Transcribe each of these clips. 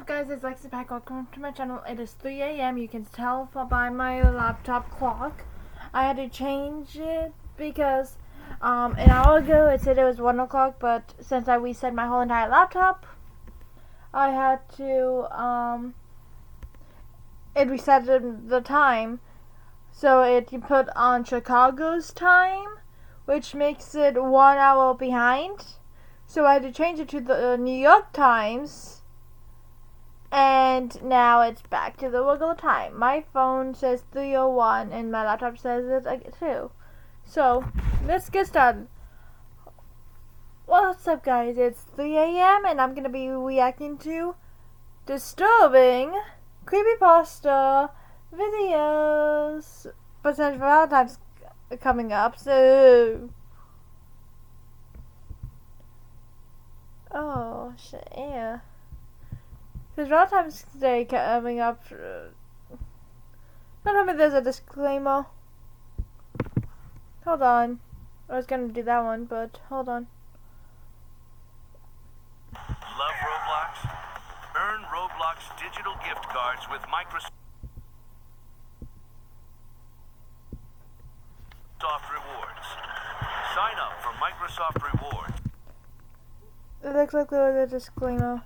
up, guys? It's Lexi Pack. Welcome to my channel. It is 3 a.m. You can tell by my laptop clock. I had to change it because an hour ago it said it was 1 o'clock, but since I reset my whole entire laptop, I had to it reset the time, so it put on Chicago's time, which makes it 1 hour behind. So I had to change it to the New York Times, and now it's back to the regular time. My phone says 3:01 and my laptop says it too. So let's get started. What's up, guys? It's 3 a.m. and I'm gonna be reacting to disturbing creepypasta videos. But since Valentine's coming up, so oh shit, yeah. Because Valentine's Day coming up. Don't tell me there's a disclaimer. Hold on. I was gonna do that one, but hold on. Love Roblox? Earn Roblox digital gift cards with Microsoft Rewards. Sign up for Microsoft Rewards. It looks like there was a disclaimer.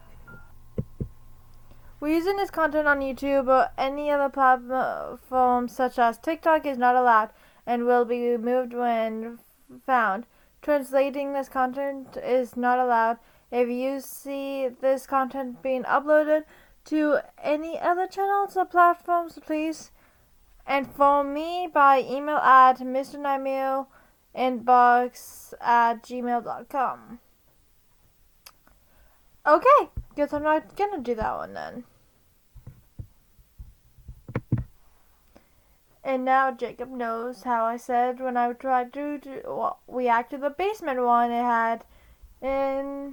We're using this content on YouTube or any other platform such as TikTok is not allowed and will be removed when found. Translating this content is not allowed. If you see this content being uploaded to any other channels or platforms, please inform me by email at mrnightmailinbox@gmail.com. Okay, guess I'm not gonna do that one then. And now Jacob knows how I said when I tried to react to the basement one, it had a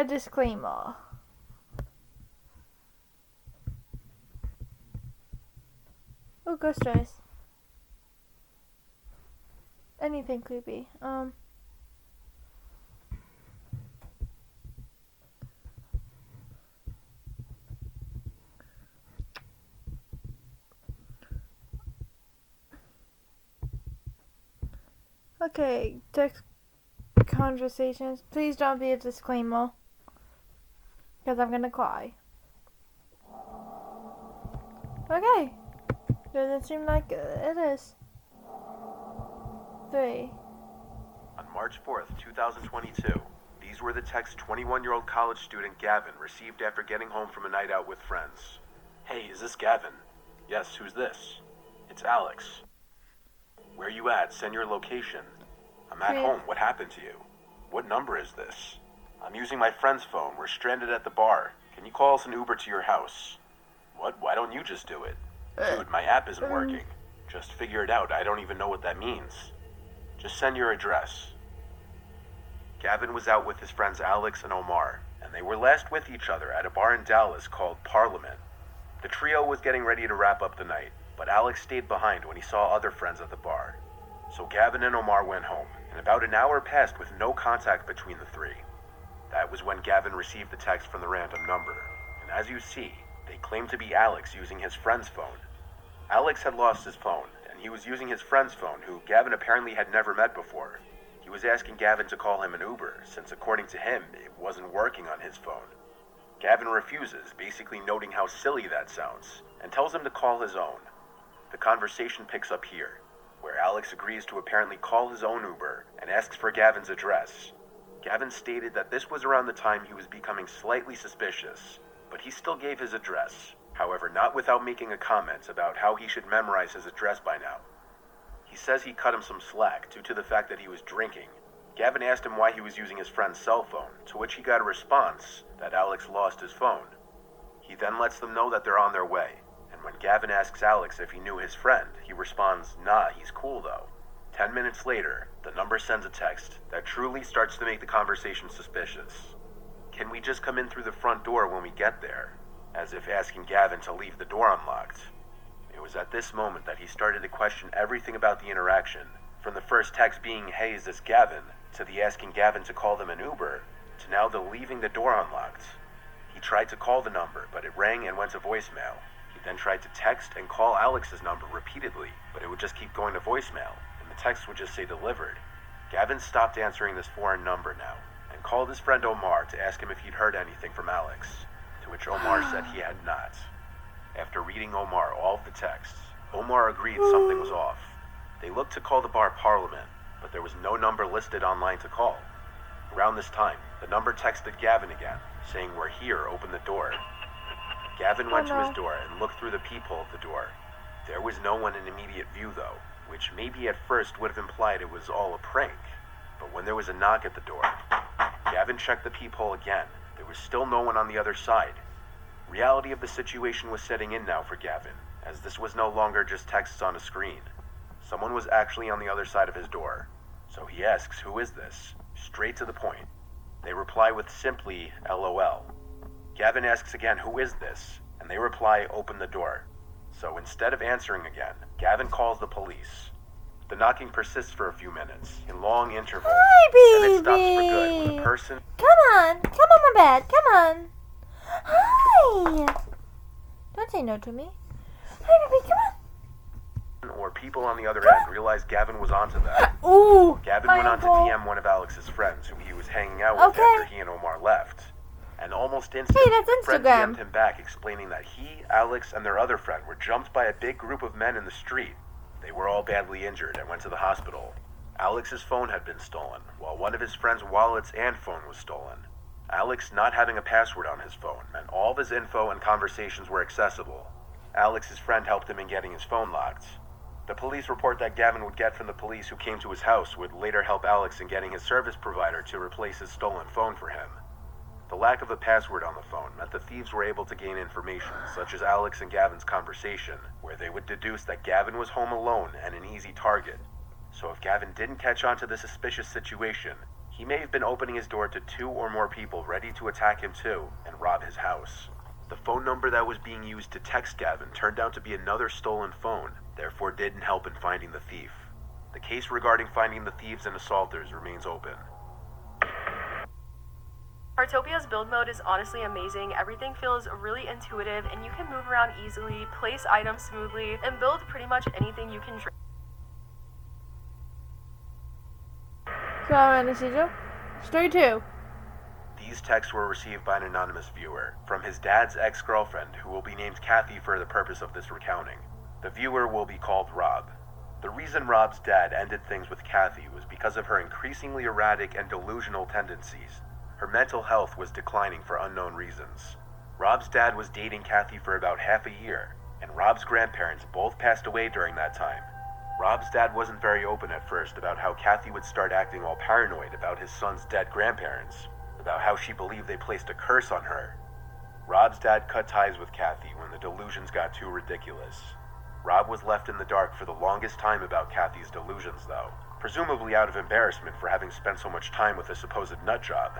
disclaimer. Oh, ghost eyes. Anything creepy. Okay, text conversations. Please don't be a disclaimer, because I'm gonna cry. Okay, doesn't seem like it is. 3. On March 4th, 2022, these were the texts 21-year-old college student Gavin received after getting home from a night out with friends. Hey, is this Gavin? Yes, who's this? It's Alex. Where you at? Send your location. I'm at home. What happened to you? What number is this? I'm using my friend's phone. We're stranded at the bar. Can you call us an Uber to your house? What? Why don't you just do it? Dude, my app isn't working. Just figure it out. I don't even know what that means. Just send your address. Gavin was out with his friends Alex and Omar, and they were last with each other at a bar in Dallas called Parliament. The trio was getting ready to wrap up the night, but Alex stayed behind when he saw other friends at the bar. So Gavin and Omar went home, and about an hour passed with no contact between the three. That was when Gavin received the text from the random number, and as you see, they claimed to be Alex using his friend's phone. Alex had lost his phone, and he was using his friend's phone, who Gavin apparently had never met before. He was asking Gavin to call him an Uber, since according to him, it wasn't working on his phone. Gavin refuses, basically noting how silly that sounds, and tells him to call his own. The conversation picks up here, where Alex agrees to apparently call his own Uber and asks for Gavin's address. Gavin stated that this was around the time he was becoming slightly suspicious, but he still gave his address, however not without making a comment about how he should memorize his address by now. He says he cut him some slack due to the fact that he was drinking. Gavin asked him why he was using his friend's cell phone, to which he got a response that Alex lost his phone. He then lets them know that they're on their way, and when Gavin asks Alex if he knew his friend, he responds, "Nah, he's cool though." 10 minutes later, the number sends a text that truly starts to make the conversation suspicious. "Can we just come in through the front door when we get there?" As if asking Gavin to leave the door unlocked. It was at this moment that he started to question everything about the interaction, from the first text being, "Hey, is this Gavin?" to the asking Gavin to call them an Uber, to now the leaving the door unlocked. He tried to call the number, but it rang and went to voicemail. He then tried to text and call Alex's number repeatedly, but it would just keep going to voicemail, and the text would just say delivered. Gavin stopped answering this foreign number now, and called his friend Omar to ask him if he'd heard anything from Alex, to which Omar said he had not. After reading Omar all of the texts, Omar agreed something was off. They looked to call the bar Parliament, but there was no number listed online to call. Around this time, the number texted Gavin again, saying, "We're here, open the door." Gavin went to his door and looked through the peephole of the door. There was no one in immediate view though, which maybe at first would have implied it was all a prank. But when there was a knock at the door, Gavin checked the peephole again. There was still no one on the other side. Reality of the situation was setting in now for Gavin, as this was no longer just texts on a screen. Someone was actually on the other side of his door. So he asks, "Who is this?" Straight to the point. They reply with simply, "LOL." Gavin asks again, "Who is this?" And they reply, "Open the door." So instead of answering again, Gavin calls the police. The knocking persists for a few minutes, in long intervals. Hi, baby. Then it stops for good when a person... Come on my bed, come on. Hi. Don't say no to me. Hi, baby, come on. or people on the other end realized Gavin was onto that. Ooh. Gavin my went on to uncle. DM one of Alex's friends, who he was hanging out with after he and Omar left. And almost instantly, Hey, that's friend Instagram. DM'd him back, explaining that he, Alex, and their other friend were jumped by a big group of men in the street. They were all badly injured and went to the hospital. Alex's phone had been stolen, while one of his friend's wallets and phone was stolen. Alex not having a password on his phone meant all of his info and conversations were accessible. Alex's friend helped him in getting his phone locked. The police report that Gavin would get from the police who came to his house would later help Alex in getting his service provider to replace his stolen phone for him. The lack of a password on the phone meant the thieves were able to gain information, such as Alex and Gavin's conversation, where they would deduce that Gavin was home alone and an easy target. So if Gavin didn't catch on to the suspicious situation, he may have been opening his door to 2 or more people ready to attack him too and rob his house. The phone number that was being used to text Gavin turned out to be another stolen phone, therefore didn't help in finding the thief. The case regarding finding the thieves and assaulters remains open. Artopia's build mode is honestly amazing. Everything feels really intuitive and you can move around easily, place items smoothly, and build pretty much anything you can dream. So, Anastasia, story 2. These texts were received by an anonymous viewer from his dad's ex-girlfriend, who will be named Kathy for the purpose of this recounting. The viewer will be called Rob. The reason Rob's dad ended things with Kathy was because of her increasingly erratic and delusional tendencies. Her mental health was declining for unknown reasons. Rob's dad was dating Kathy for about half a year, and Rob's grandparents both passed away during that time. Rob's dad wasn't very open at first about how Kathy would start acting all paranoid about his son's dead grandparents, about how she believed they placed a curse on her. Rob's dad cut ties with Kathy when the delusions got too ridiculous. Rob was left in the dark for the longest time about Kathy's delusions, though, presumably out of embarrassment for having spent so much time with a supposed nutjob.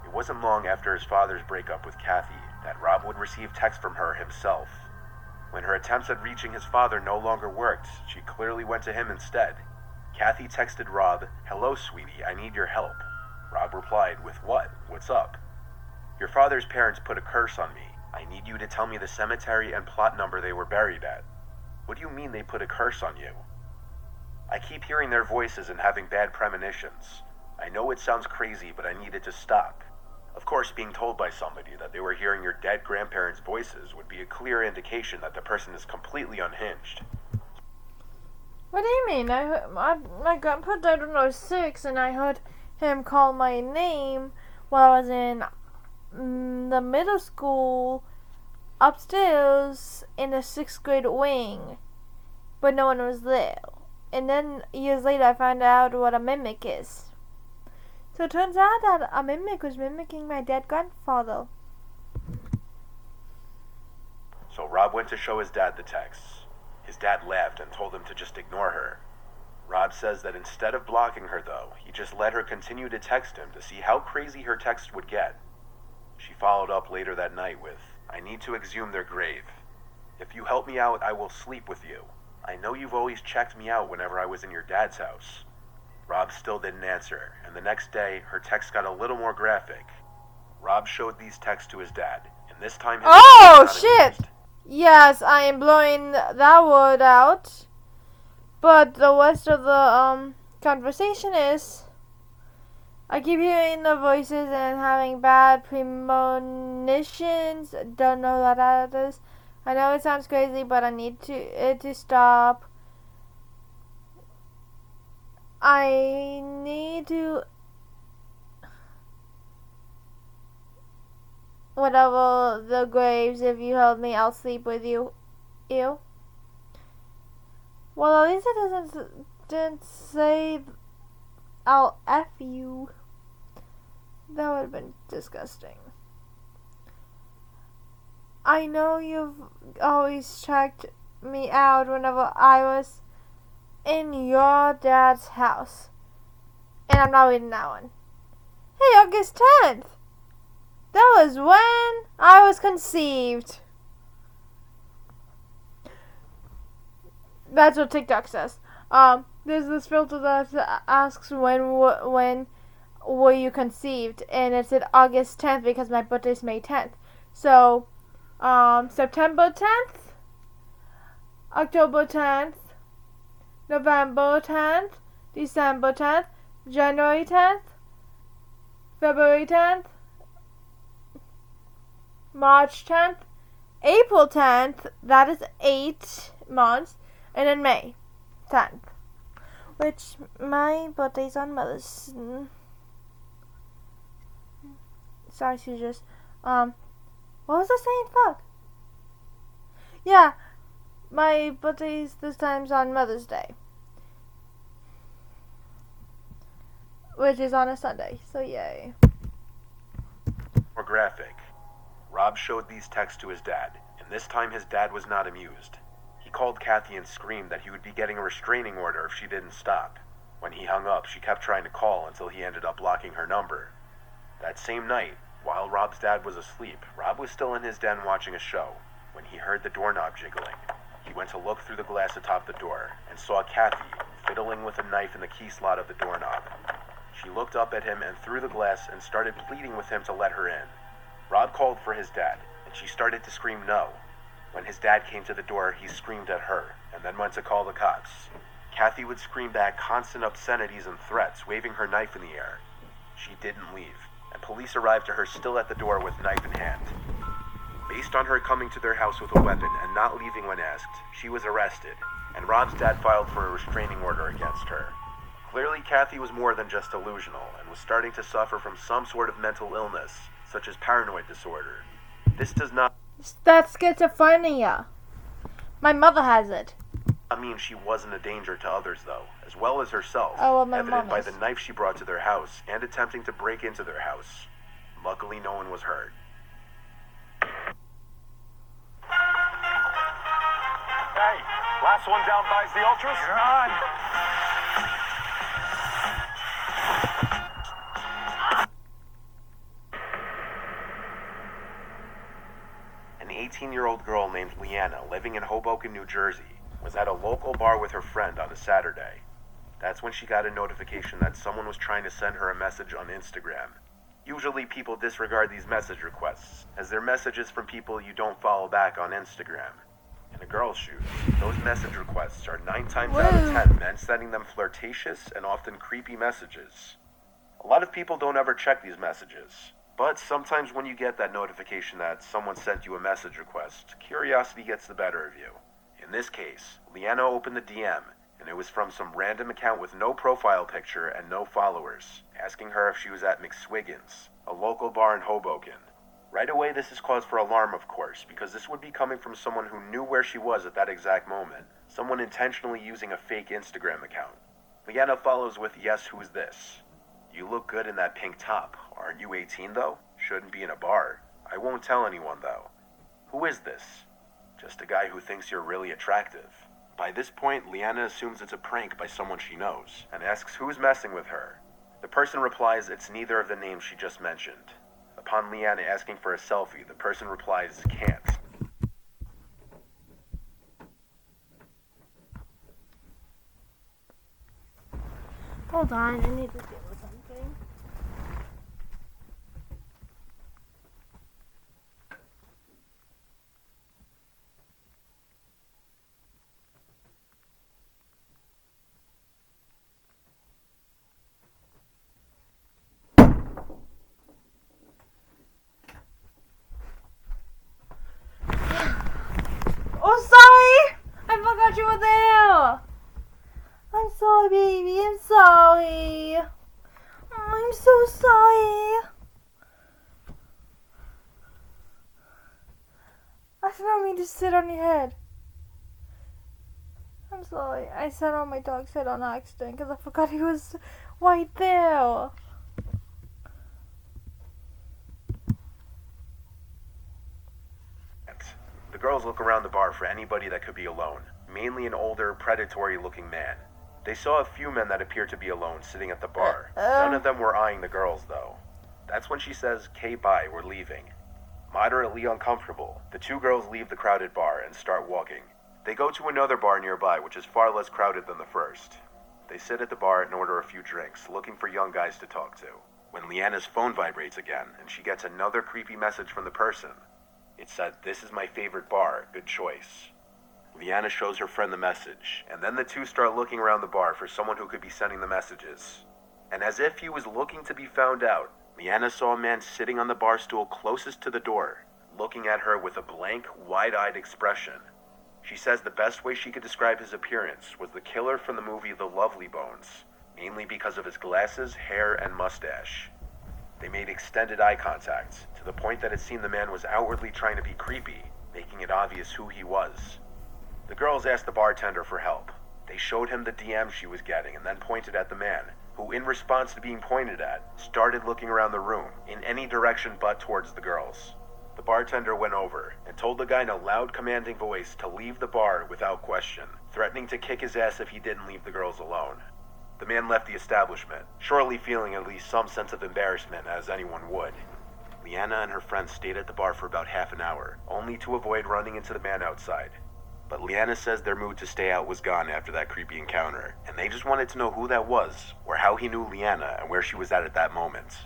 It wasn't long after his father's breakup with Kathy that Rob would receive texts from her himself. When her attempts at reaching his father no longer worked, she clearly went to him instead. Kathy texted Rob, "Hello, sweetie, I need your help." Rob replied with, "What? What's up?" "Your father's parents put a curse on me. I need you to tell me the cemetery and plot number they were buried at." "What do you mean they put a curse on you?" "I keep hearing their voices and having bad premonitions. I know it sounds crazy, but I need it to stop." Of course, being told by somebody that they were hearing your dead grandparents' voices would be a clear indication that the person is completely unhinged. What do you mean? My grandpa died when I was 6, and I heard him call my name while I was in the middle school upstairs in the 6th grade wing, but no one was there. And then years later, I found out what a mimic is. So it turns out that a mimic was mimicking my dead grandfather. So Rob went to show his dad the texts. His dad laughed and told him to just ignore her. Rob says that instead of blocking her, though, he just let her continue to text him to see how crazy her text would get. She followed up later that night with, "I need to exhume their grave. If you help me out, I will sleep with you. I know you've always checked me out whenever I was in your dad's house." Rob still didn't answer, and the next day, her text got a little more graphic. Rob showed these texts to his dad, and this time his Oh, dad was not shit! amused. Yes, I am blowing that word out. But the rest of the conversation is I keep hearing the voices and having bad premonitions. Don't know what that is. I know it sounds crazy, but I need it to stop. I need to whatever the graves. If you help me, I'll sleep with you. Ew. Well, at least it didn't say I'll F you. That would have been disgusting. I know you've always checked me out whenever I was in your dad's house. And I'm not reading that one. Hey, August 10th! That was when I was conceived. That's what TikTok says. There's this filter that asks when were you conceived, and it said August 10th because my birthday's May 10th. So, September 10th, October 10th, November 10th, December 10th, January 10th, February 10th, March 10th, April 10th, that is 8 months, and then May 10th, which my birthday's on Mother's. Sorry, Caesars. What was I saying? Fuck. Yeah, my birthday's this time's on Mother's Day, which is on a Sunday, so yay. More graphic. Rob showed these texts to his dad, and this time his dad was not amused. He called Kathy and screamed that he would be getting a restraining order if she didn't stop. When he hung up, she kept trying to call until he ended up blocking her number. That same night, while Rob's dad was asleep, Rob was still in his den watching a show when he heard the doorknob jiggling. He went to look through the glass atop the door and saw Kathy fiddling with a knife in the key slot of the doorknob. She looked up at him and through the glass and started pleading with him to let her in. Rob called for his dad, and she started to scream no. When his dad came to the door, he screamed at her and then went to call the cops. Kathy would scream back constant obscenities and threats, waving her knife in the air. She didn't leave, and police arrived to her still at the door with knife in hand. Based on her coming to their house with a weapon and not leaving when asked, she was arrested, and Rob's dad filed for a restraining order against her. Clearly, Kathy was more than just delusional and was starting to suffer from some sort of mental illness, such as paranoid disorder. This does not That's schizophrenia. My mother has it. mean she wasn't a danger to others, though, as well as herself, Oh, well, my evident mom by is. the knife she brought to their house and attempting to break into their house. Luckily, no one was hurt. Hey, last one down buys the Ultras? You're on. An 18-year-old girl named Leanna, living in Hoboken, New Jersey, was at a local bar with her friend on a Saturday. That's when she got a notification that someone was trying to send her a message on Instagram. Usually people disregard these message requests, as they're messages from people you don't follow back on Instagram. In a girl's shoes, those message requests are 9 times out of 10 men sending them flirtatious and often creepy messages. A lot of people don't ever check these messages, but sometimes when you get that notification that someone sent you a message request, curiosity gets the better of you. In this case, Leanna opened the DM, and it was from some random account with no profile picture and no followers, asking her if she was at McSwiggin's, a local bar in Hoboken. Right away, this is cause for alarm, of course, because this would be coming from someone who knew where she was at that exact moment, someone intentionally using a fake Instagram account. Leanna follows with, "Yes, who's this? You look good in that pink top. Aren't you 18, though? Shouldn't be in a bar. I won't tell anyone, though. Who is this? Just a guy who thinks you're really attractive." By this point, Leanna assumes it's a prank by someone she knows, and asks who's messing with her. The person replies it's neither of the names she just mentioned. Upon Leanna asking for a selfie, the person replies, "Can't." Hold on, I need to deal with something. did not mean to sit on your head. I'm sorry. I sat on my dog's head on accident because I forgot he was right there. The girls look around the bar for anybody that could be alone, mainly an older, predatory-looking man. They saw a few men that appeared to be alone sitting at the bar. None of them were eyeing the girls, though. That's when she says, "Okay, bye, we're leaving." Moderately uncomfortable, the two girls leave the crowded bar and start walking. They go to another bar nearby, which is far less crowded than the first. They sit at the bar and order a few drinks, looking for young guys to talk to. When Leanna's phone vibrates again, and she gets another creepy message from the person. It said, "This is my favorite bar, good choice." Leanna shows her friend the message, and then the two start looking around the bar for someone who could be sending the messages. And as if he was looking to be found out, Leanna saw a man sitting on the bar stool closest to the door, looking at her with a blank, wide-eyed expression. She says the best way she could describe his appearance was the killer from the movie The Lovely Bones, mainly because of his glasses, hair, and mustache. They made extended eye contact, to the point that it seemed the man was outwardly trying to be creepy, making it obvious who he was. The girls asked the bartender for help. They showed him the DM she was getting and then pointed at the man, who, in response to being pointed at, started looking around the room, in any direction but towards the girls. The bartender went over and told the guy in a loud, commanding voice to leave the bar without question, threatening to kick his ass if he didn't leave the girls alone. The man left the establishment, surely feeling at least some sense of embarrassment, as anyone would. Leanna and her friends stayed at the bar for about half an hour, only to avoid running into the man outside. But Leanna says their mood to stay out was gone after that creepy encounter, and they just wanted to know who that was, or how he knew Leanna and where she was at that moment.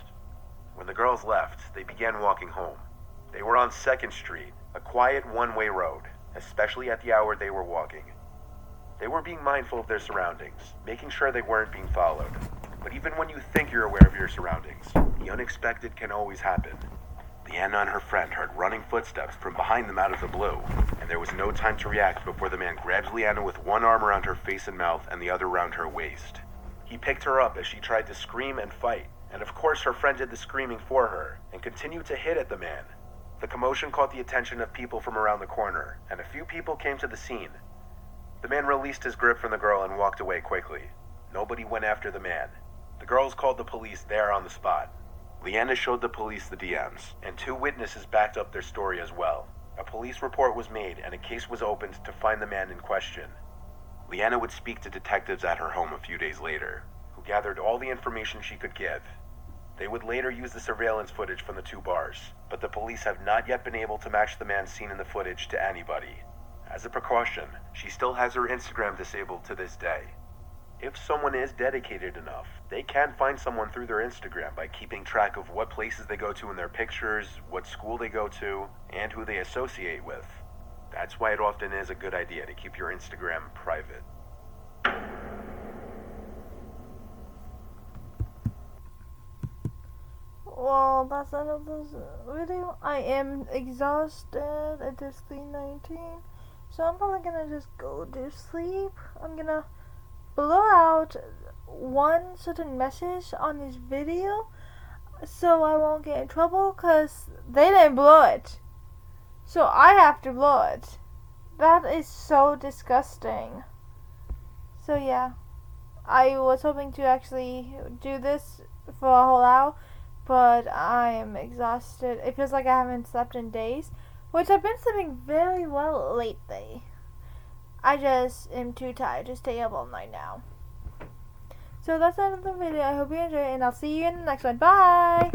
When the girls left, they began walking home. They were on 2nd Street, a quiet one-way road, especially at the hour they were walking. They were being mindful of their surroundings, making sure they weren't being followed. But even when you think you're aware of your surroundings, the unexpected can always happen. Leanna and her friend heard running footsteps from behind them out of the blue, and there was no time to react before the man grabs Leanna with one arm around her face and mouth and the other around her waist. He picked her up as she tried to scream and fight, and of course her friend did the screaming for her, and continued to hit at the man. The commotion caught the attention of people from around the corner, and a few people came to the scene. The man released his grip from the girl and walked away quickly. Nobody went after the man. The girls called the police there on the spot. Leanna showed the police the DMs, and 2 witnesses backed up their story as well. A police report was made and a case was opened to find the man in question. Leanna would speak to detectives at her home a few days later, who gathered all the information she could give. They would later use the surveillance footage from the 2 bars, but the police have not yet been able to match the man seen in the footage to anybody. As a precaution, she still has her Instagram disabled to this day. If someone is dedicated enough, they can find someone through their Instagram by keeping track of what places they go to in their pictures, what school they go to, and who they associate with. That's why it often is a good idea to keep your Instagram private. Well, that's the end of this video. I am exhausted. It is 3:19, so I'm probably gonna just go to sleep. I'm gonna blow out one certain message on this video so I won't get in trouble because they didn't blow it, so I have to blow it. That is so disgusting. So yeah, I was hoping to actually do this for a whole hour, but I am exhausted. It feels like I haven't slept in days, which I've been sleeping very well lately. I just am too tired to stay up all night now. So that's the end of the video. I hope you enjoyed it, and I'll see you in the next one. Bye!